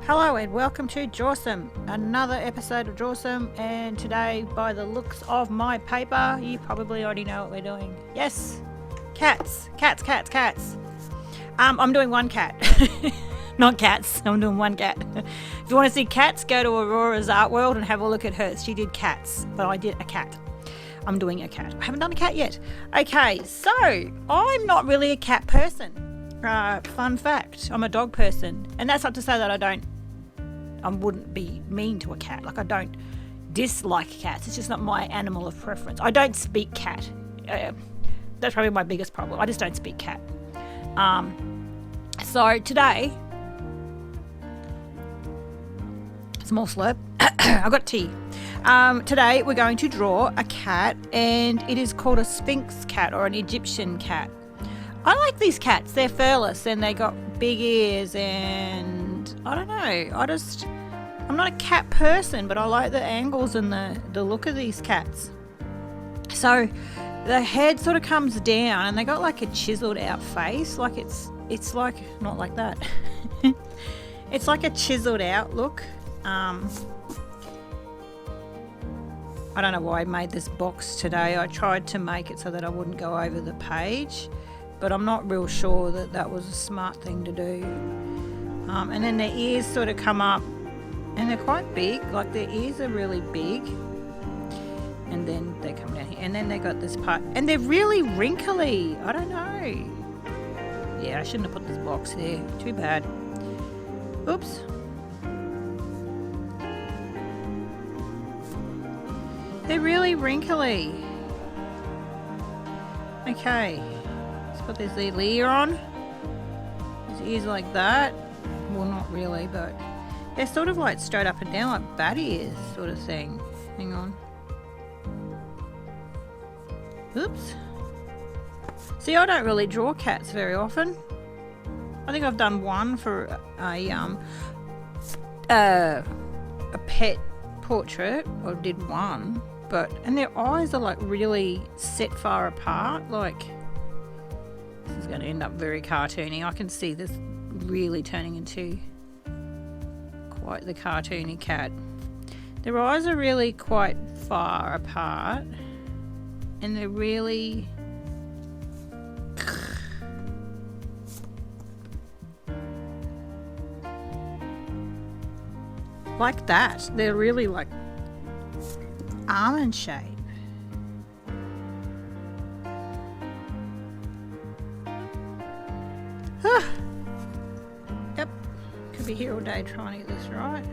Hello and welcome to Drawsome, another episode of Drawsome, and today, by the looks of my paper, you probably already know what we're doing. Yes, cats. I'm doing one cat, not cats, I'm doing one cat. If you want to see cats, go to Auroras Art World and have a look at hers. She did cats, but I did a cat. I'm doing a cat. I haven't done a cat yet. Okay, so I'm not really a cat person. Fun fact, I'm a dog person, and that's not to say that I wouldn't be mean to a cat. Like, I don't dislike cats. It's just not my animal of preference. I don't speak cat. That's probably my biggest problem. I just don't speak cat. So today, small slurp. I've got tea. Today we're going to draw a cat, and it is called a Sphinx cat or an Egyptian cat. I like these cats. They're furless and they got big ears, and I don't know. I'm not a cat person, but I like the angles and the look of these cats. So the head sort of comes down and they got like a chiseled out face. Like it's like, not like that. It's like a chiseled out look. I don't know why I made this box today. I tried to make it so that I wouldn't go over the page, but I'm not real sure that that was a smart thing to do. And then their ears sort of come up, and they're quite big. Like, their ears are really big, and then they come down here, and then they got this part, and they're really wrinkly. I don't know. Yeah, I shouldn't have put this box there. Too bad. Oops. They're really wrinkly. Okay. Let's put this little ear on. His ears like that. Well, not really, but they're sort of like straight up and down, like bat ears sort of thing. Hang on. Oops. See, I don't really draw cats very often. I think I've done one for a pet portrait. I did one, and their eyes are like really set far apart. Like, this is going to end up very cartoony. I can see this really turning into quite the cartoony cat. Their eyes are really quite far apart, and they're really like that. They're really like almond shape. Yep, could be here all day trying to get this right.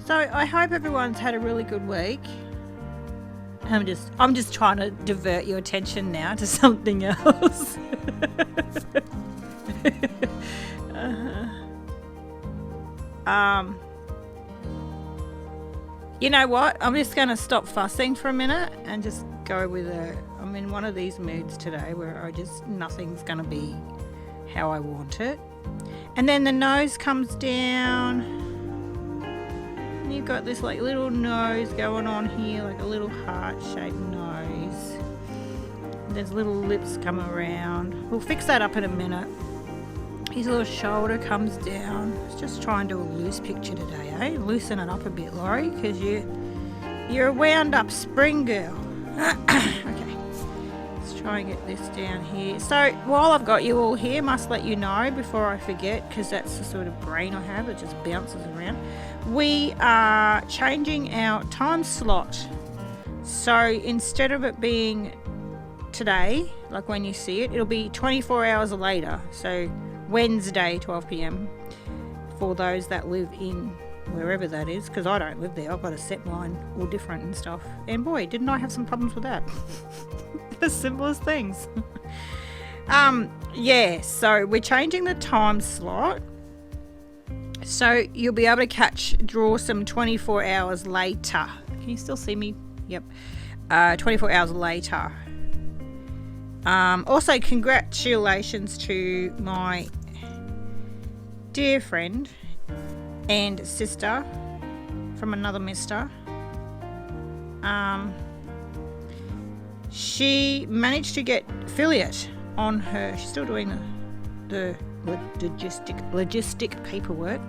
So I hope everyone's had a really good week. I'm just trying to divert your attention now to something else. You know what? I'm just going to stop fussing for a minute and just go with I'm in one of these moods today where nothing's going to be how I want it. And then the nose comes down. And you've got this like little nose going on here, like a little heart-shaped nose. And there's little lips come around. We'll fix that up in a minute. His little shoulder comes down. Let's just try and do a loose picture today, eh? Loosen it up a bit, Laurie, because you're a wound up spring girl. Okay, let's try and get this down here. So while I've got you all here, must let you know before I forget, because that's the sort of brain I have. It just bounces around. We are changing our time slot. So instead of it being today, like when you see it, it'll be 24 hours later. So Wednesday, 12 p.m. for those that live in wherever that is, because I don't live there. I've got to set mine all different and stuff. And boy, didn't I have some problems with that. The simplest things. Yeah, so we're changing the time slot. So you'll be able to catch Drawsome 24 hours later. Can you still see me? Yep. 24 hours later. Also, congratulations to my dear friend and sister from another mister. She managed to get affiliate on her. She's still doing the logistic paperwork.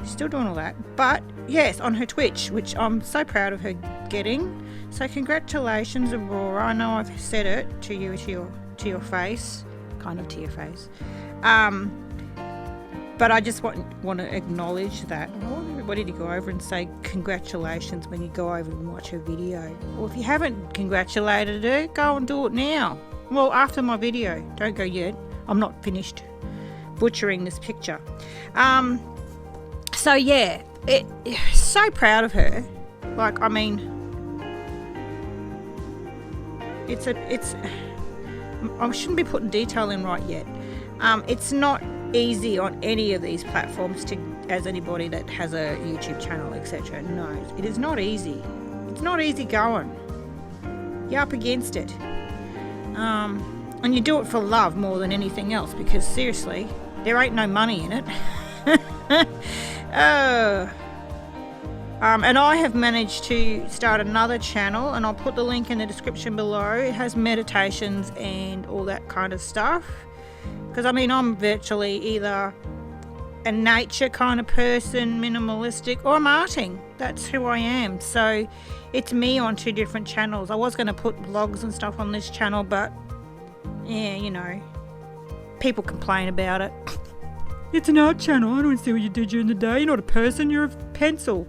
Still doing all that. But yes, on her Twitch, which I'm so proud of her getting. So congratulations, Aurora. I know I've said it to you, to your face, kind of to your face. But I just want to acknowledge that. I want everybody to go over and say congratulations when you go over and watch her video. Or if you haven't congratulated her, go and do it now. Well, after my video. Don't go yet. I'm not finished butchering this picture. So yeah, so proud of her. Like, I mean, I shouldn't be putting detail in right yet. It's not easy on any of these platforms as anybody that has a YouTube channel, etc. No, it is not easy. It's not easy going. You're up against it. And you do it for love more than anything else, because seriously, there ain't no money in it. And I have managed to start another channel, and I'll put the link in the description below. It has meditations and all that kind of stuff. Because, I mean, I'm virtually either a nature kind of person, minimalistic, or I'm arting. That's who I am. So it's me on two different channels. I was going to put vlogs and stuff on this channel, but yeah, you know, people complain about it. It's an art channel. I don't see what you do during the day. You're not a person. You're a pencil.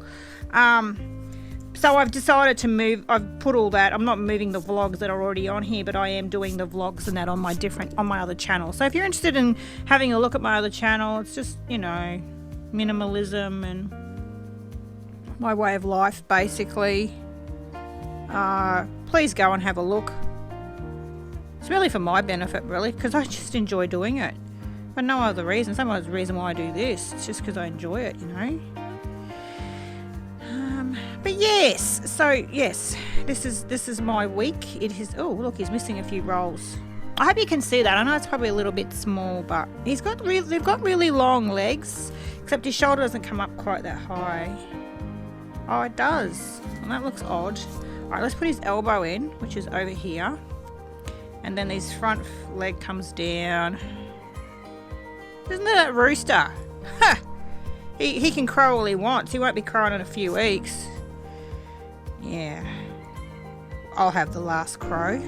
So I've decided to move. I've put all that. I'm not moving the vlogs that are already on here, but I am doing the vlogs and that on my other channel. So if you're interested in having a look at my other channel, it's just, you know, minimalism and my way of life, basically. Please go and have a look. It's really for my benefit, really, because I just enjoy doing it. For no other reason. Some other reason why I do this. It's just because I enjoy it, you know. But yes, so yes, this is my week. It is. Oh, look, he's missing a few rolls. I hope you can see that. I know it's probably a little bit small, but they've got really long legs, except his shoulder doesn't come up quite that high. Oh, it does. Well, that looks odd. All right, let's put his elbow in, which is over here, and then his front leg comes down. Isn't that a rooster? Ha! He can crow all he wants. He won't be crowing in a few weeks. Yeah. I'll have the last crow.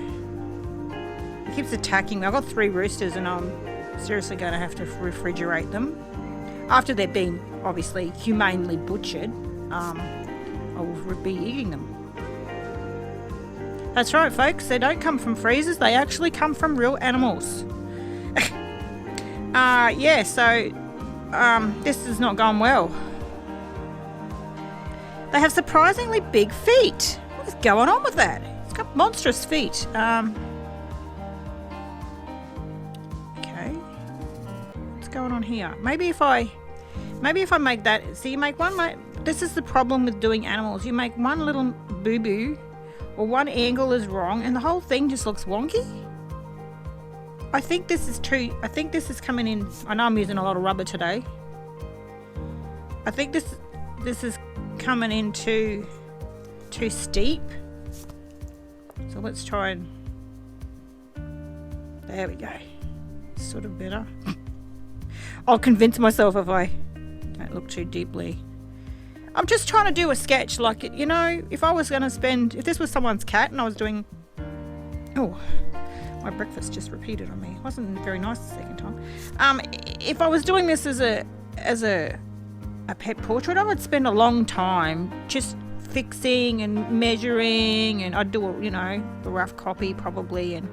He keeps attacking me. I've got 3 roosters and I'm seriously going to have to refrigerate them. After they're being obviously humanely butchered, I will be eating them. That's right, folks. They don't come from freezers. They actually come from real animals. Yeah, so this is not going well. They have surprisingly big feet. What is going on with that? It's got monstrous feet. Okay. What's going on here? Maybe if I make that, so you make one, this is the problem with doing animals. You make one little boo-boo or one angle is wrong and the whole thing just looks wonky. I think this is coming in. I know I'm using a lot of rubber today. I think this is coming in too steep. So let's try and, there we go. Sort of better. I'll convince myself if I don't look too deeply. I'm just trying to do a sketch like it, you know, if this was someone's cat and I was doing, oh, my breakfast just repeated on me. It wasn't very nice the second time. If I was doing this as a pet portrait, I would spend a long time just fixing and measuring, and I'd do a rough copy probably, and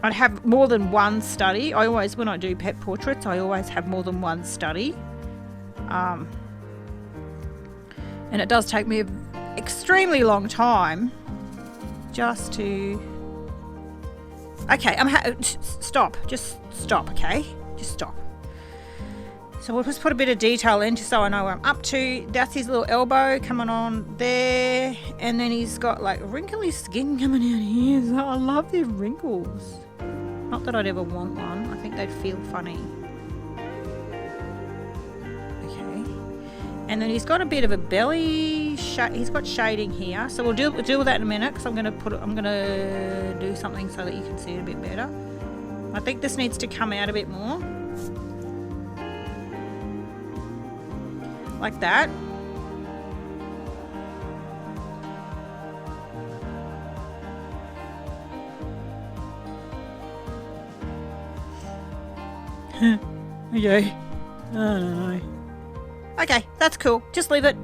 I'd have more than one study. When I do pet portraits, I always have more than one study. And it does take me an extremely long time just to... Okay, stop. Just stop, okay? Just stop. So we'll just put a bit of detail in just so I know where I'm up to. That's his little elbow coming on there. And then he's got like wrinkly skin coming out here. So I love the wrinkles. Not that I'd ever want one. I think they'd feel funny. Okay. And then he's got a bit of a belly. He's got shading here. So we'll deal with that in a minute because I'm going to do something so that you can see it a bit better. I think this needs to come out a bit more. Like that. Okay. I don't know. Okay, that's cool. Just leave it.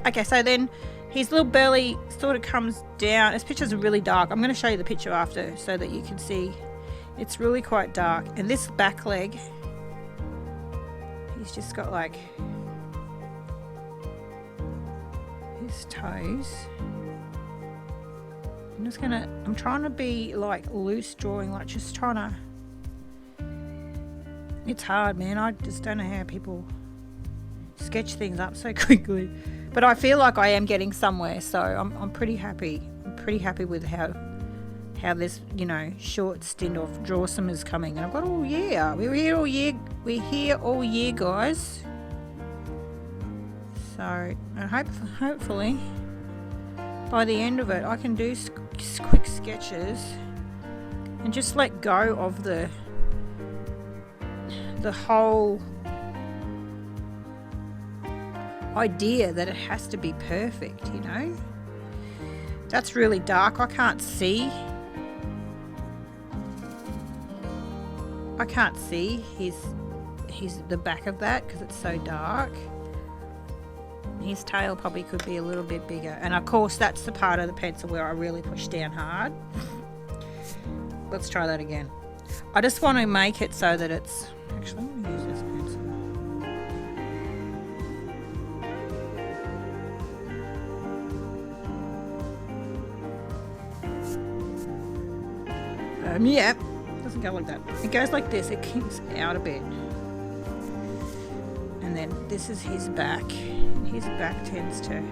Okay, so then his little belly sort of comes down. This picture's really dark. I'm going to show you the picture after so that you can see. It's really quite dark. And this back leg, he's just got like his toes. I'm trying to be like loose drawing, like just trying to. It's hard, man. I just don't know how people sketch things up so quickly. But I feel like I am getting somewhere, so I'm pretty happy. I'm pretty happy with how this, you know, short stint of Drawsome is coming. And I've got all year. We're here all year. We're here all year, guys. So, and hopefully by the end of it, I can do quick sketches and just let go of the whole idea that it has to be perfect, you know. That's really dark. I can't see the back of that because it's so dark. His tail probably could be a little bit bigger, and of course that's the part of the pencil where I really push down hard. Let's try that again. I just want to make it so that it's actually, I'm going to use this pencil. Yeah, doesn't go like that. It goes like this. It kicks out a bit. And then this is his back. And his back tends to...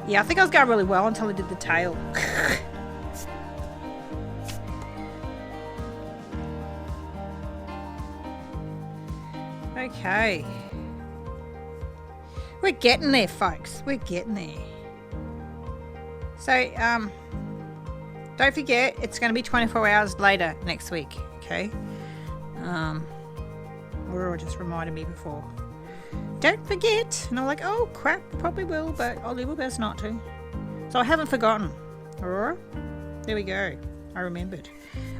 Yeah, I think I was going really well until I did the tail. Okay. We're getting there, folks. We're getting there. So, don't forget, it's going to be 24 hours later next week, okay? Aurora just reminded me before. Don't forget. And I'm like, oh, crap, probably will, but I'll do my best not to. So I haven't forgotten. Aurora, there we go. I remembered.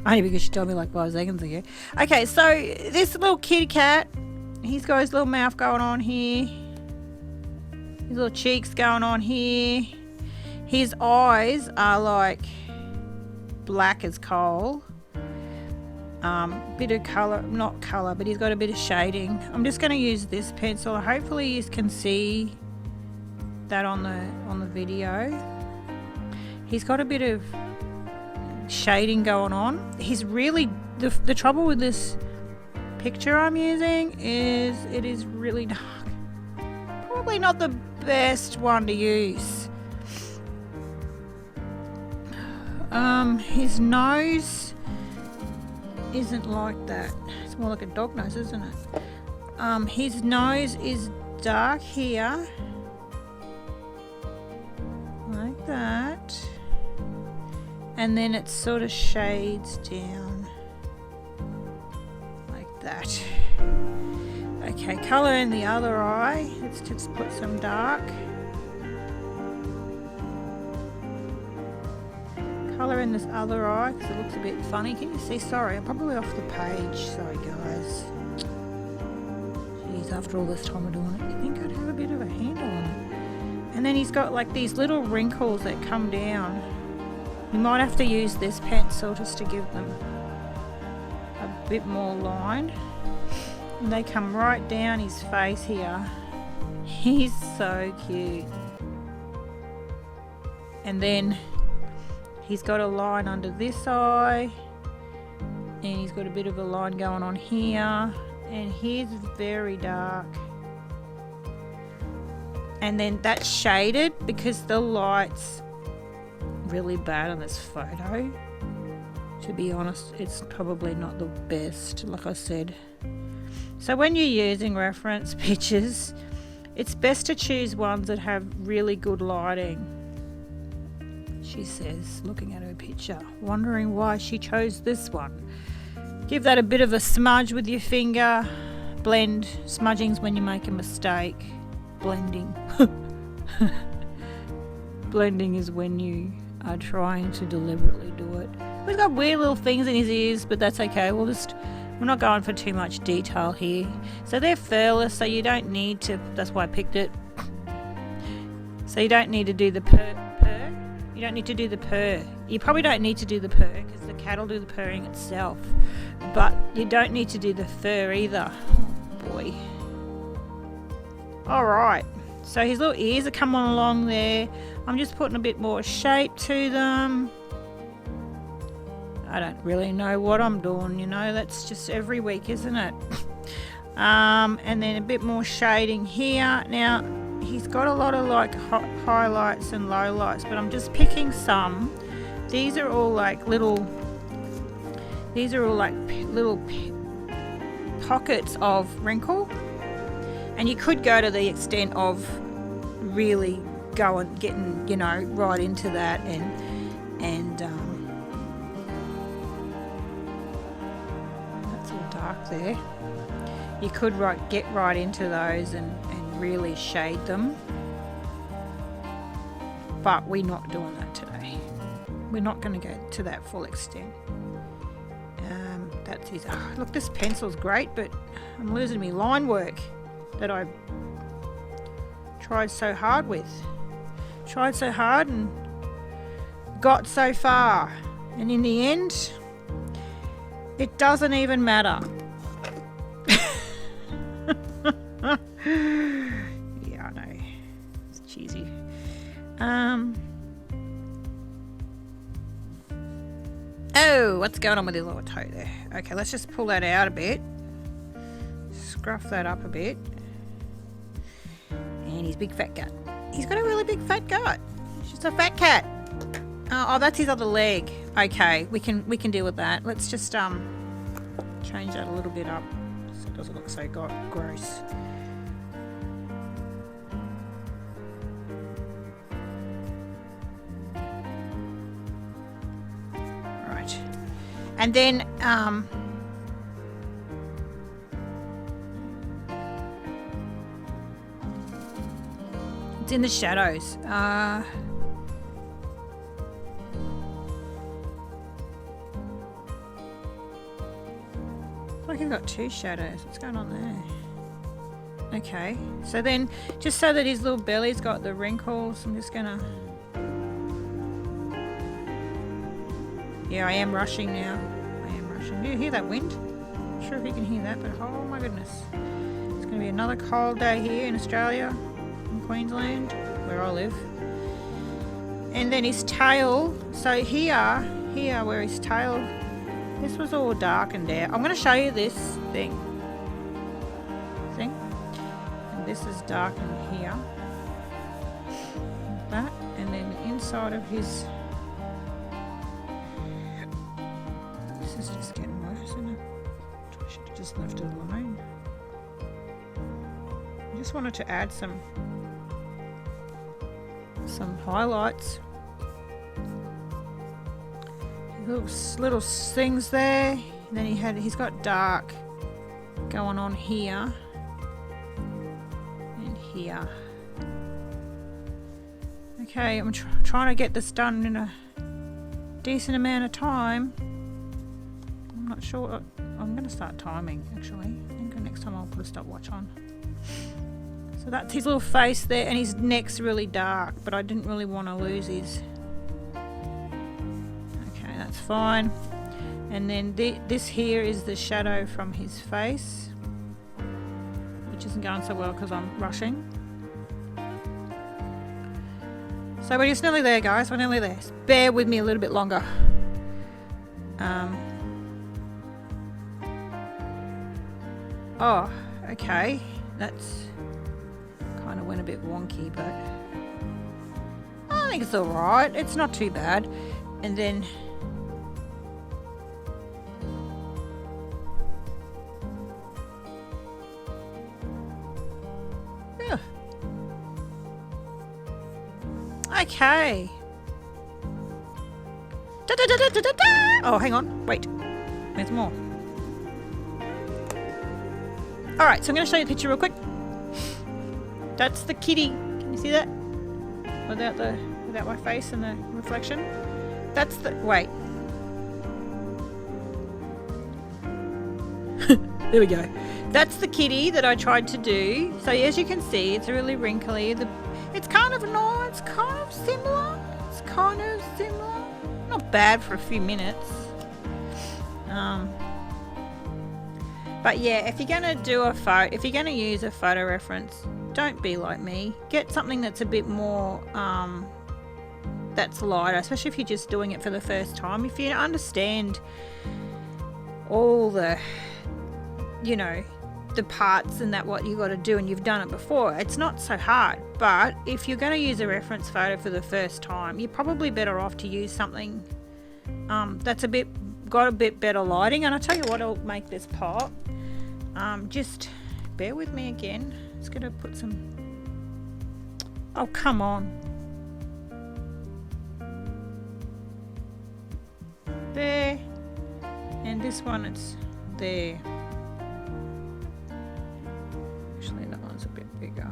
Only because she told me like 5 seconds ago. Okay, so this little kitty cat, he's got his little mouth going on here. His little cheeks going on here. His eyes are like black as coal. Bit of colour, not colour, but he's got a bit of shading. I'm just going to use this pencil. Hopefully you can see that on the video. He's got a bit of shading going on. He's really, the trouble with this picture I'm using is it is really dark. Probably not the best one to use. His nose isn't like that. It's more like a dog nose, isn't it? His nose is dark here, like that, and then it sort of shades down like that. Okay, colour in the other eye. Let's just put some dark. Colour in this other eye because it looks a bit funny. Can you see? Sorry, I'm probably off the page. Sorry, guys. Jeez, after all this time of doing it, you think I'd have a bit of a handle on it. And then he's got like these little wrinkles that come down. You might have to use this pencil just to give them a bit more line. And they come right down his face here. He's so cute. And then he's got a line under this eye, and he's got a bit of a line going on here, and he's very dark. And then that's shaded because the light's really bad on this photo. To be honest, it's probably not the best, like I said. So when you're using reference pictures, it's best to choose ones that have really good lighting. she says, looking at her picture, wondering why she chose this one. Give that a bit of a smudge with your finger. Blend. Smudging's when you make a mistake. Blending. Blending is when you are trying to deliberately do it. He's got weird little things in his ears, but that's okay. We're not going for too much detail here. So they're furless, so you don't need to, that's why I picked it. So you don't need to do the purr. You don't need to do the purr. You probably don't need to do the purr because the cat will do the purring itself. But you don't need to do the fur either. Oh boy. Alright. So his little ears are coming along there. I'm just putting a bit more shape to them. I don't really know what I'm doing, you know. That's just every week, isn't it? And then a bit more shading here. Now, he's got a lot of like highlights and lowlights, but I'm just picking some. These are all like little pockets of wrinkle, and you could go to the extent of really getting, you know, right into that and that's all dark there. You could get right into those and really shade them, but we're not doing that today. We're not going to go to that full extent. That's his. Oh, look, this pencil's great, but I'm losing my line work that I tried so hard with. Tried so hard and got so far, and in the end, it doesn't even matter. Yeah, I know. It's cheesy. Oh, what's going on with his little toe there? Okay, let's just pull that out a bit. Scruff that up a bit. And his big fat gut. He's got a really big fat gut. He's just a fat cat. Oh, that's his other leg. Okay, we can deal with that. Let's just change that a little bit up so it doesn't look so gross. Right. And then it's in the shadows. I think I've got two shadows. What's going on there? Okay, so then just so that his little belly's got the wrinkles, I'm just gonna. Yeah, I am rushing now. I am rushing. Do you hear that wind? Not sure if you can hear that, but oh my goodness. It's gonna be another cold day here in Australia, in Queensland, where I live. And then his tail. So here where his tail. This was all darkened out. I'm going to show you this thing. And this is darkened here. Like that. And then the inside of his... This is just getting worse, isn't it? I should have just left it alone. I just wanted to add some highlights. Little things there. And then he's got dark going on here and here. Okay, I'm trying to get this done in a decent amount of time. I'm not sure. I'm going to start timing actually. I think next time I'll put a stopwatch on. So that's his little face there, and his neck's really dark, but I didn't really want to lose his. That's fine. And then this here is the shadow from his face, which isn't going so well because I'm rushing. So we're just nearly there, guys. We're nearly there. Bear with me a little bit longer. Oh, okay. That's kind of went a bit wonky, but I think it's alright. It's not too bad. And then okay. Da, da, da, da, da, da. Oh, hang on. Wait. There's more. Alright, so I'm going to show you the picture real quick. That's the kitty. Can you see that? Without my face and the reflection. That's the... Wait. There we go. That's the kitty that I tried to do. So as you can see, it's really wrinkly. It's kind of nice. It's kind of similar. Not bad for a few minutes. But yeah, if you're gonna do if you're gonna use a photo reference, don't be like me. Get something that's a bit more that's lighter, especially if you're just doing it for the first time. If you understand all the, you know, the parts and that what you got to do and you've done it before, it's not so hard. But if you're going to use a reference photo for the first time, you're probably better off to use something that's got a bit better lighting. And I'll tell you what'll make this pop. Just bear with me again. Just going to put some... Oh, come on. There. And this one, it's there. Actually, that one's a bit bigger.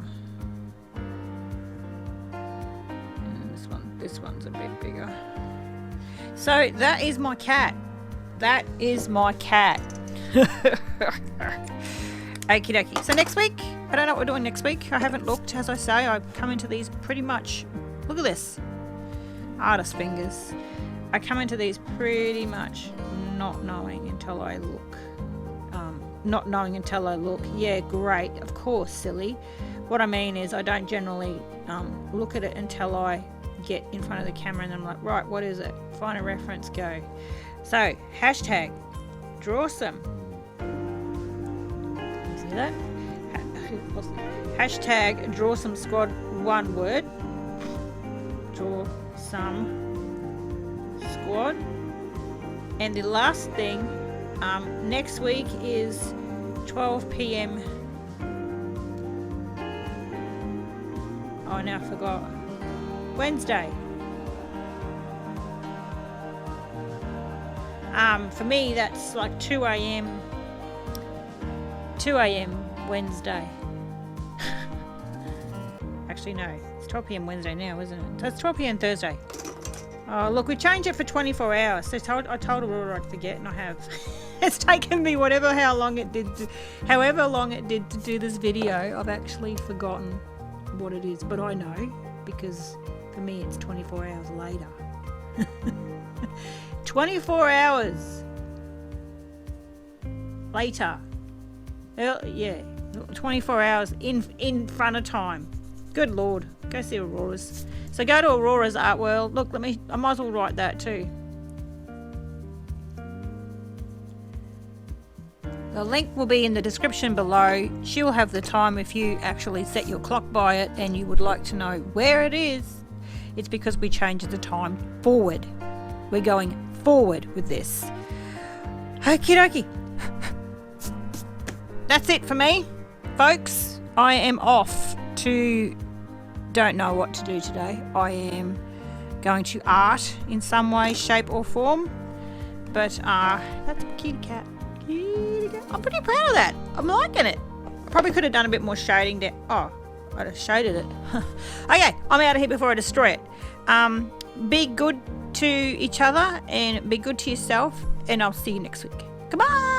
And this one's a bit bigger. So that is my cat. That is my cat. Okie dokie. So next week, I don't know what we're doing next week. I haven't looked, as I say. I come into these pretty much, look at this, artist fingers. I come into these pretty much not knowing until I look. Yeah, great, of course, silly. What I mean is I don't generally look at it until I get in front of the camera and I'm like, right, what is it? Find a reference, go. So, hashtag Drawsome. See that? Hashtag Drawsome Squad, one word. Drawsome Squad. And the last thing, next week is 12 p.m. Oh, now I forgot. Wednesday. For me, that's like 2 a.m. 2 a.m. Wednesday. Actually, no. It's 12 p.m. Wednesday now, isn't it? So it's 12 p.m. Thursday. Oh, look, we changed it for 24 hours. So I told Aurora I'd forget, and I have. It's taken me however long it did to do this video. I've actually forgotten what it is, but I know because for me it's 24 hours later. 24 hours later. Yeah, 24 hours in front of time. Good Lord, go see Auroras. So go to Auroras Art World. Look, I might as well write that too. The link will be in the description below. She'll have the time if you actually set your clock by it and you would like to know where it is. It's because we changed the time forward. We're going forward with this. Okie dokie. That's it for me, folks. I am off to... don't know what to do today. I am going to art in some way, shape or form. But that's a kitty cat. I'm pretty proud of that. I'm liking it. I probably could have done a bit more shading there. Oh, I'd have shaded it. Okay, I'm out of here before I destroy it. Be good to each other and be good to yourself, and I'll see you next week. Goodbye.